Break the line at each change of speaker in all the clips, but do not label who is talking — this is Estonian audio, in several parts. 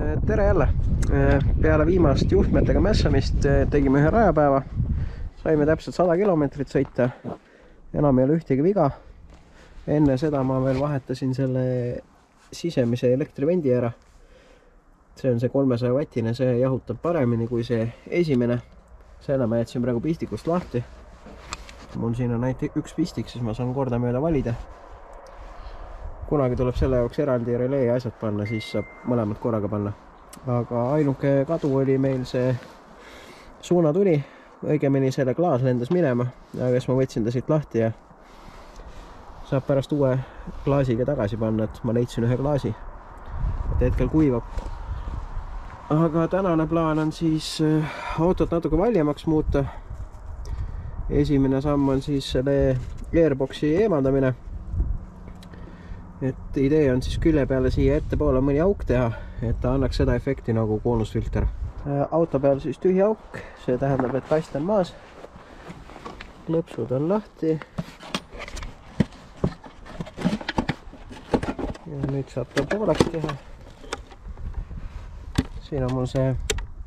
Tere jälle! Peale viimast juhtmetega mässamist tegime ühe rajapäeva. Saime täpselt 100 kilomeetrit sõita. Enam ei ole ühtegi viga. Enne seda ma veel vahetasin selle sisemise elektrivendi ära. See on see 300 vattine, see jahutab paremini kui see esimene. Selle ma jätsin praegu pistikust lahti. Mul siin on ainult üks pistik, siis ma saan kordamööda valida. Kunagi tuleb selle jaoks eraldi relee asjad panna, siis saab mõlemad korraga panna. Aga ainuke kadu oli meil see suunatuli, õigemini selle klaas lendas minema, aga siis ma võtsin ta siit lahti ja saab pärast uue klaasiga tagasi panna, et ma leidsin ühe klaasi, et hetkel kuivab. Aga tänane plaan on siis autot natuke valjemaks muuta. Esimene samm on siis selle airboxi eemaldamine. Et idee on siis külje peale siia ettepoole mõni auk teha, et ta annaks seda efekti nagu koonusfilter. Auto peal siis tühi auk, see tähendab, et kast on maas. Klõpsud on lahti. Ja nüüd saab ta pooleks teha. Siin on mul see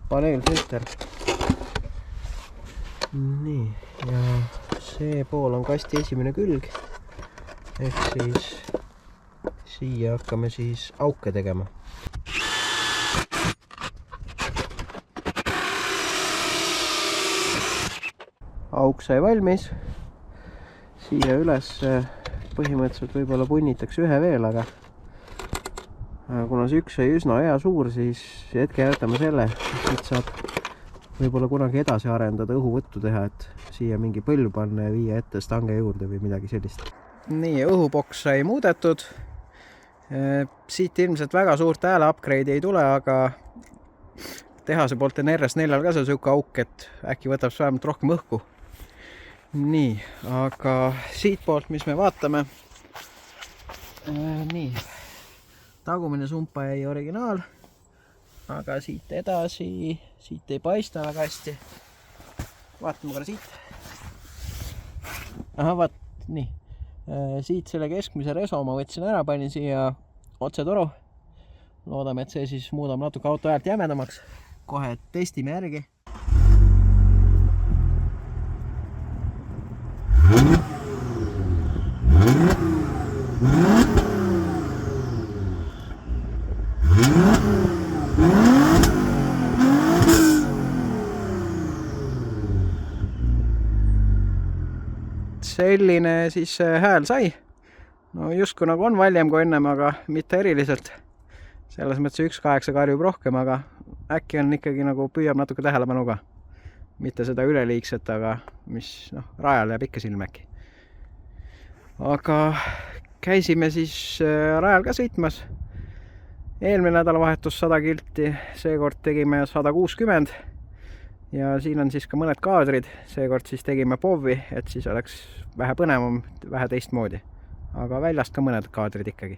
paneelfilter. Nii, ja see pool on kasti esimene külg. Ehk siis siia hakkame siis auke tegema. Auk sai valmis. Siia üles põhimõtteliselt võib-olla punnitakse ühe veel, aga kuna see üks sai üsna hea suur, siis hetke jätame selle. Siit saab võib-olla kunagi edasi arendada õhuvõttu teha, et siia mingi põllu panna ja viia ette stange juurde või midagi sellist. Nii, õhuboks sai muudetud. Siit ilmselt väga suurt hääle upgrade ei tule, aga tehase poolt on RS4 ka see siuke auk, et äkki võtab vähemalt rohkem õhku. Nii, aga siit poolt, mis me vaatame. Nii, tagumine sumpa jäi originaal, aga siit edasi, siit ei paista väga hästi. Vaatame korra siit. Aha, vaat, nii. Siit selle keskmise reso ma võtsin ära, panin siia otse toru. Loodame, et see siis muudab natuke auto häält jämedamaks. Kohe testime järgi. Selline siis hääl sai. No justkui nagu on valjem kui ennem, aga mitte eriliselt. Selles mõttes 1.8 karjub rohkem, aga äkki on ikkagi nagu püüab natuke tähelepanuga. Mitte seda üleliigset, aga mis rajal jääb ikka silme äkki. Aga käisime siis rajal ka sõitmas. Eelmine nädalavahetus 100 kilti, seekord tegime 160. Ja siin on siis ka mõned kaadrid, seekord siis tegime POV-i, et siis oleks vähe põnevam, vähe teistmoodi. Aga väljast ka mõned kaadrid ikkagi.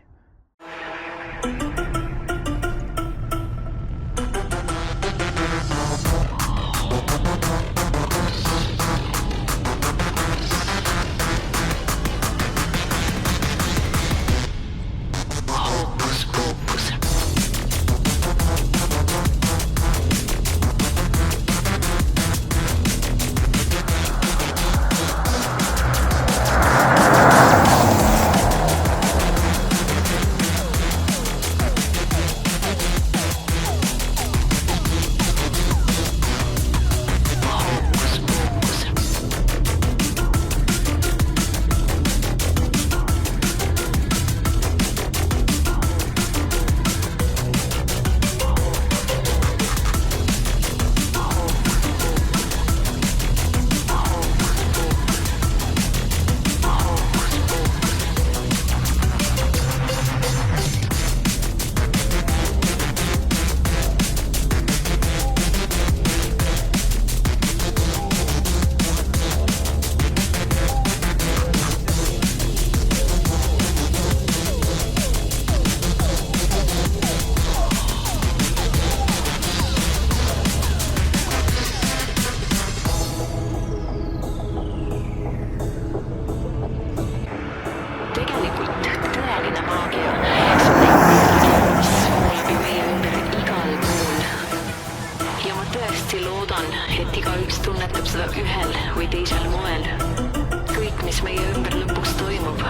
käituda ühel või teisel moel. Kõik, mis meie ümber lõpuks toimub,